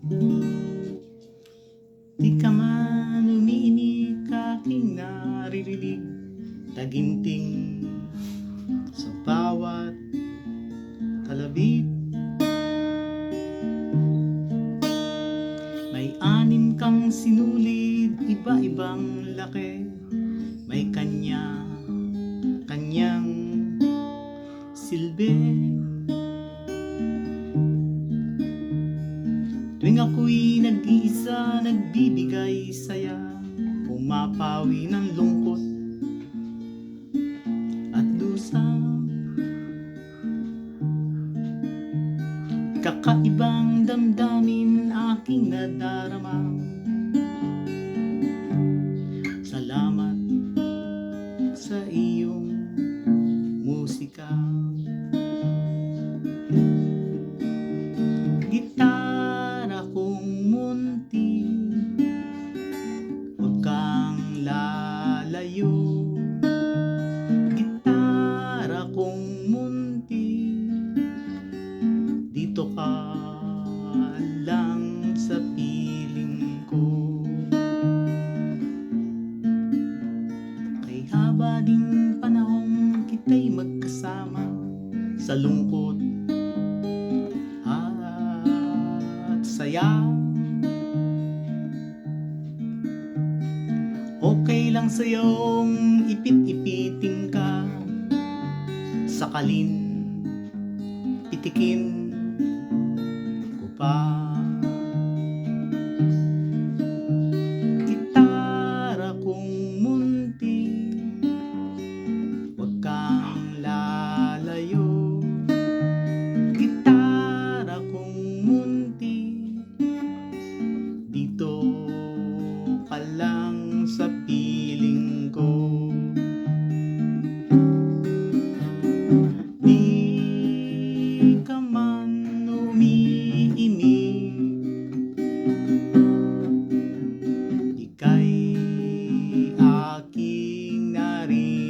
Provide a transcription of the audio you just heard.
Di ka man umiimik, aking naririnig, taginting sa bawat kalabit. May anim kang sinulid, iba-ibang laki, may kanya-kanyang silbi. Tuwing ako'y nag-iisa, nagbibigay saya, pumapawi ng lungkot at dusa. Kakaibang damdamin aking nadarama. Salamat sa iyong musika. Gitara kong munti, huwag kang lalayo. Gitara kong munti, dito ka lang sa piling ko. Kay haba ding panahon kita'y magkasama sa lungkot at saya. Okay lang sa'yong ipit-ipitin ka, sakalin pitikin ko pa. Gitara kong munti, huwag kang lalayo. Gitara kong munti, dito ka lang sa piling ko. Di ka man umiimik, ika'y aking narinig.